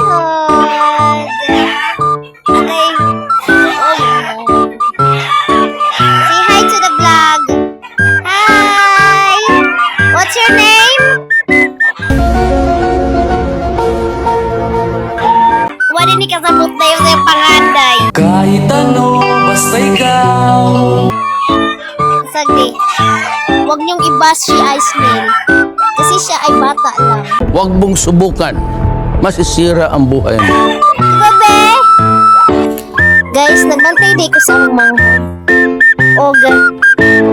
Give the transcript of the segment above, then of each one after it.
God. Okay. Say hi to the vlog. Hi. What's your name? Wala ni kasabot na yung sa'yo panganday. Kahit ano, basta ikaw. Sagdi. Huwag niyong i-bash si Ismail. Kasi siya ay bata lang. Huwag mong subukan. Masisira ang buhay mo. Bebe! Guys, nagbantay di ko sa akong manghod. O,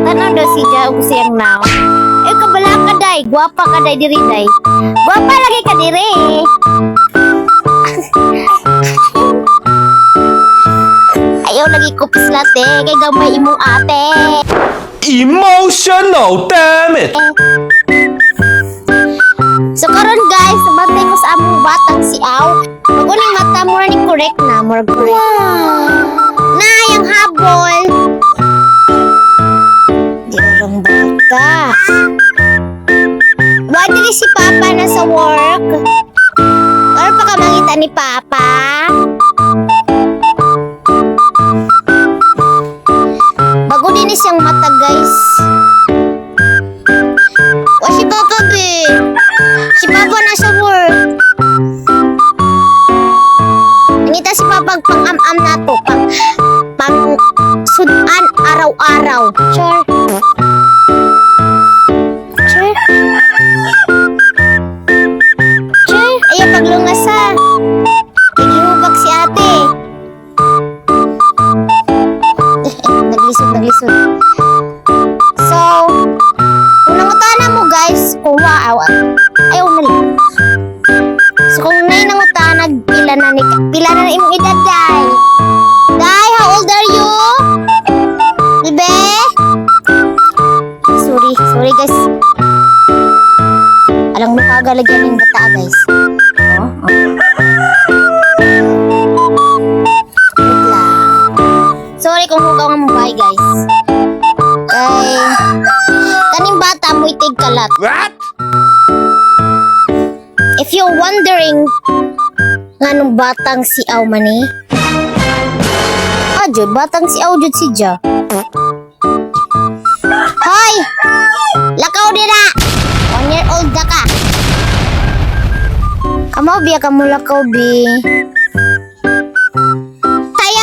tanaw daw si Ja o siyang now. Eh, kabala ka day. Guwapa ka day diri day. Guwapa lagi ka diri. Ayaw lagi ko pislate. Kay gamay imong ate. Emotional, damn it! So karon guys, bantay ko sa among batang si Aw. Maguning mata mo ni correct na, more correct. Na yang habol. Di lang bata. Wa dili si Papa na sa work. Ano pa ka mangita ni Papa? Bago din siyang mata guys. Wa si Papa be. Si Papa nasa work. Nangita si Papa pang-am-am na to. Pang sudan araw-araw. Sure. Sure. Sure. Ayaw paglungas ha. Nagihubak si ate. Naglisod. So, kung nangutana mo guys, kung ayaw na lang. So kung nangutana, pila na na imong edad, day. Day, how old are you? Bebe? Sorry guys. Alang lukaga lagyan yung bata guys. Wait lang. Sorry kung hugaw nga mo bahay guys. Kaning bata mo itig kalat. What? If you're wondering nganong batang si Aw man eh. Jud, batang si Aw jud si Ja. Hoy! Lakaw dira! 1 year old na ka. Kamaw biya ka mo lakaw bi.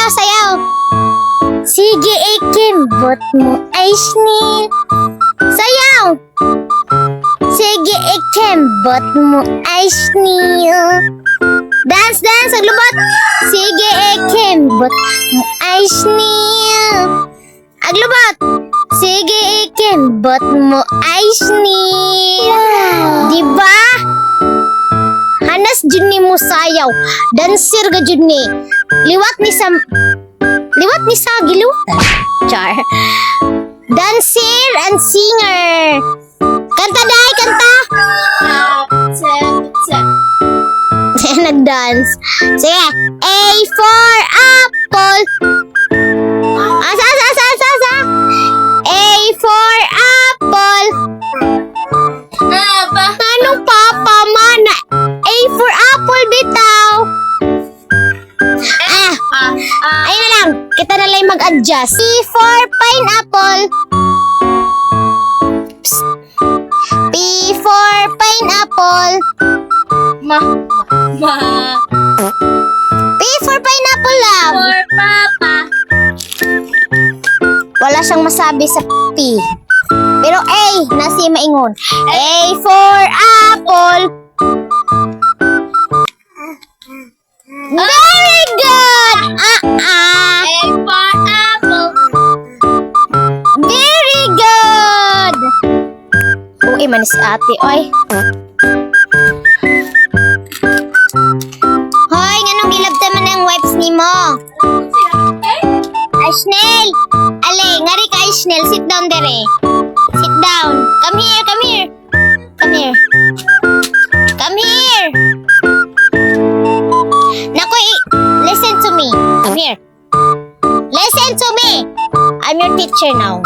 Sayaw! Sige, ikimbot mo ay snil. Sayaw! Sige, ikimbot mo ay snil. Dance, aglubot! Sige, ikimbot mo ay snil. Aglubot! Sige, ikimbot mo ay snil. Diba? Hanas jud ni mo sayaw. Dancer ga jud ni. Liwat ni sa gilutan. Char. Dancer and singer. Kanta day, kanta. Nag-dance. Sige. A for apple. Sa. A for apple. Anong papa mana? A for apple bitaw. Ayun na lang. Kita na lang mag-adjust. P for pineapple. Psst. P for pineapple. P for pineapple lang. For Papa. Wala siyang masabi sa P. Pero A, nasi maingon. A for apple. Very good! A for apple. Very good! Uy, man si ate, oy. Hoy, nganong gilabta man ang wipes ni mo? Ashnel! Ale, ngari ka Ashnel, sit down dere. Sit down. Come here. Nakoy, listen to me. Come here. Listen to me. I'm your teacher now.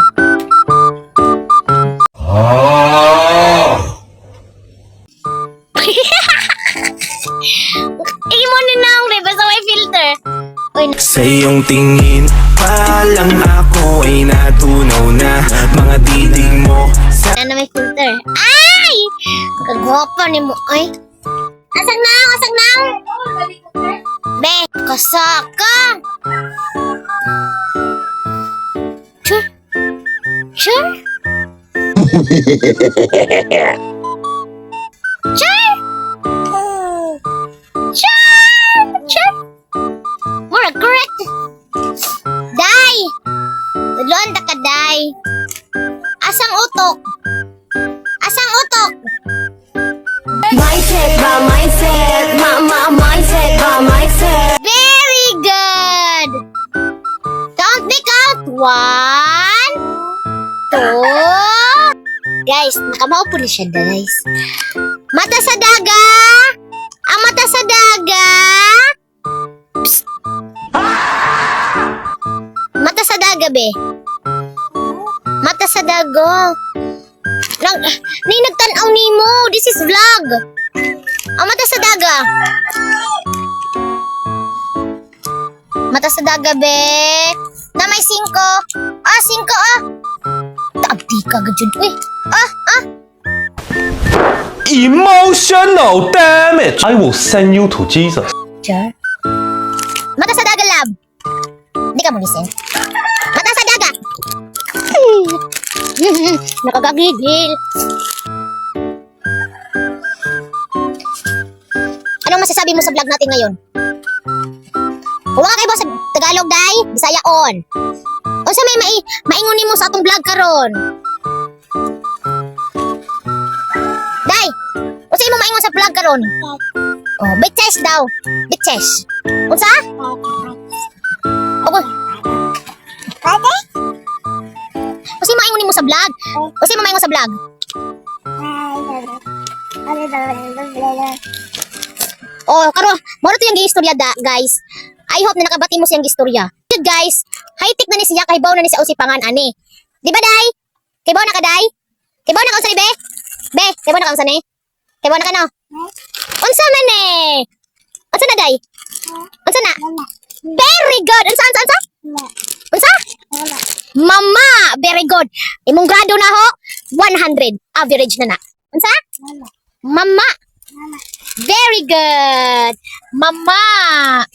Imo Uy, Sa iyong tingin pa lang ako ay natunaw na. Mga titig mo sa na may filter. Ay! Kagwapa ni mo. Ay. Asang na? Asang na? Be, kasaka. Sure. Sure? Sure? Sure? Sure? Mura, correct. Day! Tulon ta ka, day. Asang utok? Asang utok? Mindset ba, mindset, mindset ba, mindset. Very good! Count me, count. 1, 2. Guys, nakamaw po na siya, guys. Mata sa daga! Ang mata sa daga! Psst. Mata sa daga, be. Mata sa daga. Nagtanaw ni mo. This is vlog. Ang mata sa daga. Mata sa daga, be. Na may 5. 5 ah. Taabdi ka gajud. Uy. Emotional damage. I will send you to Jesus. Sure. Mata sa daga, lab. Di ka mo listen. Mata sa daga. Nakagagigil. Anong masasabi mo sa vlog natin ngayon? Kung wala kayo ba sa Tagalog, day? Bisaya on. Unsa may maingon mo sa atong vlog karon? Day, unsa imo maingon sa vlog karon? Oh, bitches daw. Bitches. Unsa? Okay. Unsa imo maingon mo sa vlog? Unsa imo maingon sa vlog? Oh, karon, mo to yung istorya guys. I hope na nakabati mo siyang istorya. Guys, high-tech na ni siya, kahibaw na ni siya o si Pangan, ani. Di ba, day? Kahibaw na ka, day? Kahibaw na ka, unsa ni, be? Be, kahibaw na ka, unsa ni? Kahibaw na ka, no? Unsa man, eh? Unsa na, day? Unsa na? Very good! Unsa? Unsa? Mama! Very good! Imong grado na ho, 100. Average na na. Unsa? Mama! Very good! Mama!